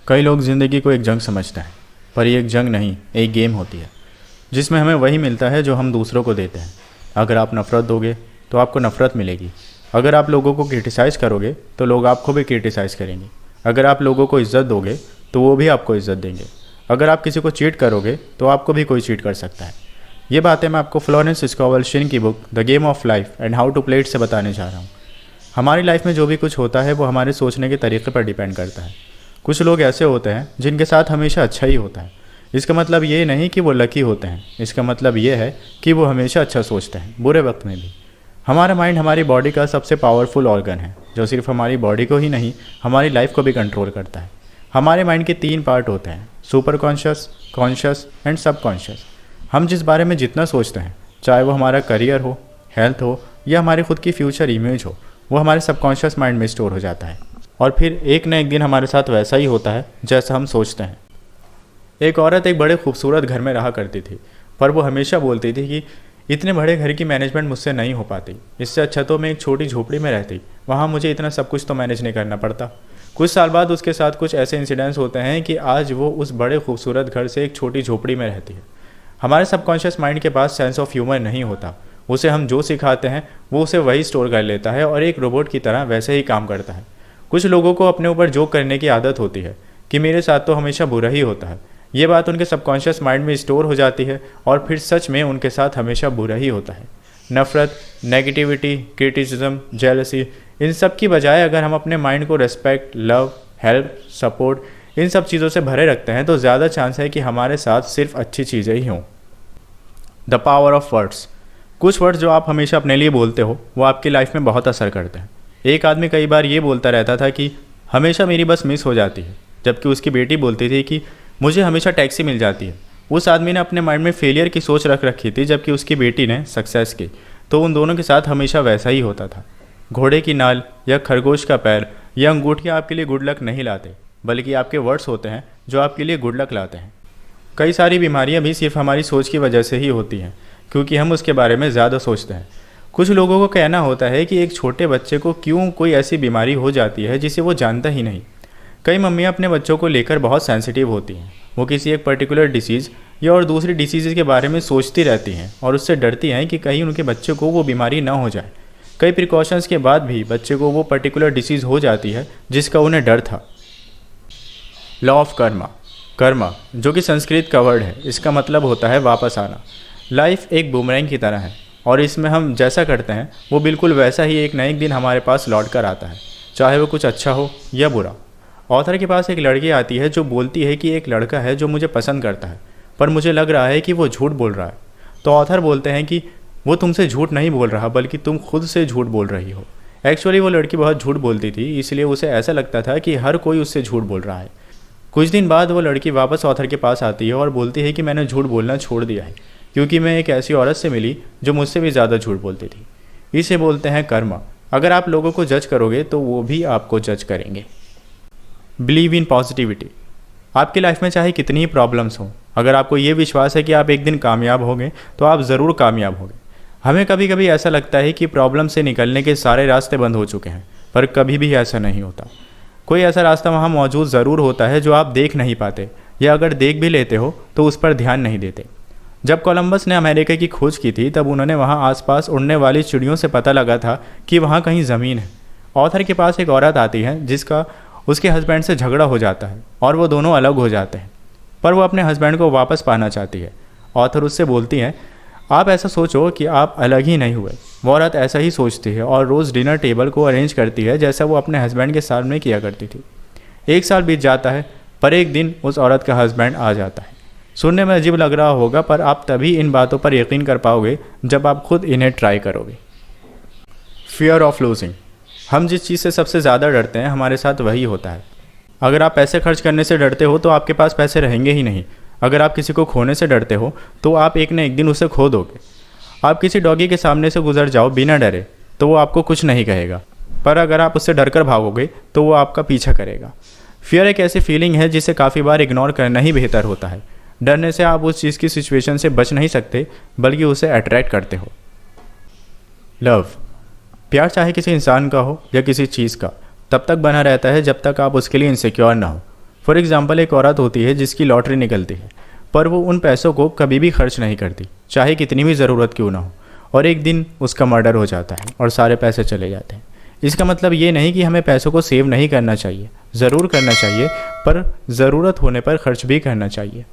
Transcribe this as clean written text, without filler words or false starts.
कई लोग ज़िंदगी को एक जंग समझते हैं, पर ये एक जंग नहीं, एक गेम होती है जिसमें हमें वही मिलता है जो हम दूसरों को देते हैं। अगर आप नफ़रत दोगे तो आपको नफ़रत मिलेगी। अगर आप लोगों को क्रिटिसाइज़ करोगे तो लोग आपको भी क्रिटिसाइज़ करेंगे। अगर आप लोगों को इज़्ज़त दोगे तो वो भी आपको इज़्ज़त देंगे। अगर आप किसी को चीट करोगे तो आपको भी कोई चीट कर सकता है। ये बातें मैं आपको फ्लोरेंस स्कोवेल शिन की book the game of life and how to play it से बताने जा रहा हूँ। हमारी लाइफ में जो भी कुछ होता है वो हमारे सोचने के तरीके पर डिपेंड करता है। कुछ लोग ऐसे होते हैं जिनके साथ हमेशा अच्छा ही होता है। इसका मतलब ये नहीं कि वो लकी होते हैं, इसका मतलब ये है कि वो हमेशा अच्छा सोचते हैं, बुरे वक्त में भी। हमारा माइंड हमारी बॉडी का सबसे पावरफुल ऑर्गन है, जो सिर्फ हमारी बॉडी को ही नहीं, हमारी लाइफ को भी कंट्रोल करता है। हमारे माइंड के 3 पार्ट होते हैं, सुपर कॉन्शियस, कॉन्शियस एंड सब कॉन्शियस। हम जिस बारे में जितना सोचते हैं, चाहे वो हमारा करियर हो, हेल्थ हो या हमारी खुद की फ्यूचर इमेज हो, वो हमारे सबकॉन्शियस माइंड में स्टोर हो जाता है और फिर एक न एक दिन हमारे साथ वैसा ही होता है जैसा हम सोचते हैं। एक औरत एक बड़े खूबसूरत घर में रहा करती थी, पर वो हमेशा बोलती थी कि इतने बड़े घर की मैनेजमेंट मुझसे नहीं हो पाती, इससे अच्छा तो मैं एक छोटी झोपड़ी में रहती, वहाँ मुझे इतना सब कुछ तो मैनेज नहीं करना पड़ता। कुछ साल बाद उसके साथ कुछ ऐसे इंसिडेंट्स होते हैं कि आज वो उस बड़े खूबसूरत घर से एक छोटी झोपड़ी में रहती है। हमारे सबकॉन्शियस माइंड के पास सेंस ऑफ ह्यूमर नहीं होता। उसे हम जो सिखाते हैं वो उसे वही स्टोर कर लेता है और एक रोबोट की तरह वैसे ही काम करता है। कुछ लोगों को अपने ऊपर जोक करने की आदत होती है कि मेरे साथ तो हमेशा बुरा ही होता है। ये बात उनके सबकॉन्शियस माइंड में स्टोर हो जाती है और फिर सच में उनके साथ हमेशा बुरा ही होता है। नफ़रत, नेगेटिविटी, क्रिटिसिज्म, जेलसी, इन सब की बजाय अगर हम अपने माइंड को रिस्पेक्ट, लव, हेल्प, सपोर्ट, इन सब चीज़ों से भरे रखते हैं तो ज़्यादा चांस है कि हमारे साथ सिर्फ अच्छी चीज़ें ही हों। The power of words. कुछ वर्ड्स जो आप हमेशा अपने लिए बोलते हो वो आपकी लाइफ में बहुत असर करते हैं। एक आदमी कई बार ये बोलता रहता था कि हमेशा मेरी बस मिस हो जाती है, जबकि उसकी बेटी बोलती थी कि मुझे हमेशा टैक्सी मिल जाती है। उस आदमी ने अपने माइंड में फेलियर की सोच रख रखी थी, जबकि उसकी बेटी ने सक्सेस की। तो उन दोनों के साथ हमेशा वैसा ही होता था। घोड़े की नाल या खरगोश का पैर या अंगूठियाँ आपके लिए गुड लक नहीं लाते, बल्कि आपके वर्ड्स होते हैं जो आपके लिए गुड लक लाते हैं। कई सारी बीमारियाँ भी सिर्फ हमारी सोच की वजह से ही होती हैं, क्योंकि हम उसके बारे में ज़्यादा सोचते हैं। कुछ लोगों को कहना होता है कि एक छोटे बच्चे को क्यों कोई ऐसी बीमारी हो जाती है जिसे वो जानता ही नहीं। कई मम्मियाँ अपने बच्चों को लेकर बहुत सेंसिटिव होती हैं। वो किसी एक पर्टिकुलर डिसीज़ या और दूसरी डिसीज़ के बारे में सोचती रहती हैं और उससे डरती हैं कि कहीं उनके बच्चे को वो बीमारी ना हो जाए। कई प्रिकॉशंस के बाद भी बच्चे को वो पर्टिकुलर डिसीज़ हो जाती है जिसका उन्हें डर था। Law of Karma. कर्मा, जो कि संस्कृत का वर्ड है, इसका मतलब होता है वापस आना। लाइफ एक बूमरैंग की तरह है और इसमें हम जैसा करते हैं वो बिल्कुल वैसा ही एक न एक दिन हमारे पास लौट कर आता है, चाहे वो कुछ अच्छा हो या बुरा। ऑथर के पास एक लड़की आती है जो बोलती है कि एक लड़का है जो मुझे पसंद करता है, पर मुझे लग रहा है कि वो झूठ बोल रहा है। तो ऑथर बोलते हैं कि वो तुमसे झूठ नहीं बोल रहा, बल्कि तुम खुद से झूठ बोल रही हो। एक्चुअली वो लड़की बहुत झूठ बोलती थी, इसलिए उसे ऐसा लगता था कि हर कोई उससे झूठ बोल रहा है। कुछ दिन बाद वो लड़की वापस ऑथर के पास आती है और बोलती है कि मैंने झूठ बोलना छोड़ दिया है, क्योंकि मैं एक ऐसी औरत से मिली जो मुझसे भी ज़्यादा झूठ बोलती थी। इसे बोलते हैं कर्मा। अगर आप लोगों को जज करोगे तो वो भी आपको जज करेंगे। Believe in positivity. आपकी लाइफ में चाहे कितनी ही प्रॉब्लम्स हों, अगर आपको ये विश्वास है कि आप एक दिन कामयाब होंगे तो आप ज़रूर कामयाब होंगे। हमें कभी कभी ऐसा लगता है कि प्रॉब्लम से निकलने के सारे रास्ते बंद हो चुके हैं, पर कभी भी ऐसा नहीं होता। कोई ऐसा रास्ता वहाँ मौजूद ज़रूर होता है जो आप देख नहीं पाते, या अगर देख भी लेते हो तो उस पर ध्यान नहीं देते। जब कोलंबस ने अमेरिका की खोज की थी तब उन्होंने वहाँ आसपास उड़ने वाली चिड़ियों से पता लगा था कि वहाँ कहीं ज़मीन है। ऑथर के पास एक औरत आती है जिसका उसके हस्बैंड से झगड़ा हो जाता है और वो दोनों अलग हो जाते हैं, पर वो अपने हस्बैंड को वापस पाना चाहती है। ऑथर उससे बोलती हैं, आप ऐसा सोचो कि आप अलग ही नहीं हुए। वो औरत ऐसा ही सोचती है और रोज़ डिनर टेबल को अरेंज करती है जैसा वो अपने हस्बैंड के साथ में किया करती थी। 1 साल बीत जाता है, पर एक दिन उस औरत का हस्बैंड आ जाता है। सुनने में अजीब लग रहा होगा, पर आप तभी इन बातों पर यकीन कर पाओगे जब आप खुद इन्हें ट्राई करोगे। Fear of losing. हम जिस चीज़ से सबसे ज़्यादा डरते हैं हमारे साथ वही होता है। अगर आप पैसे खर्च करने से डरते हो तो आपके पास पैसे रहेंगे ही नहीं। अगर आप किसी को खोने से डरते हो तो आप एक न एक दिन उसे खो दोगे। आप किसी डॉगी के सामने से गुजर जाओ बिना डरे तो वो आपको कुछ नहीं कहेगा, पर अगर आप उससे डरकर भागोगे तो वो आपका पीछा करेगा। फियर एक ऐसी फीलिंग है जिसे काफ़ी बार इग्नोर करना ही बेहतर होता है। डरने से आप उस चीज़ की सिचुएशन से बच नहीं सकते, बल्कि उसे अट्रैक्ट करते हो। लव। प्यार चाहे किसी इंसान का हो या किसी चीज़ का, तब तक बना रहता है जब तक आप उसके लिए इनसिक्योर ना हो। फॉर एग्ज़ाम्पल, एक औरत होती है जिसकी लॉटरी निकलती है, पर वो उन पैसों को कभी भी खर्च नहीं करती, चाहे कितनी भी ज़रूरत क्यों ना हो, और एक दिन उसका मर्डर हो जाता है और सारे पैसे चले जाते हैं। इसका मतलब ये नहीं कि हमें पैसों को सेव नहीं करना चाहिए, ज़रूर करना चाहिए, पर ज़रूरत होने पर खर्च भी करना चाहिए।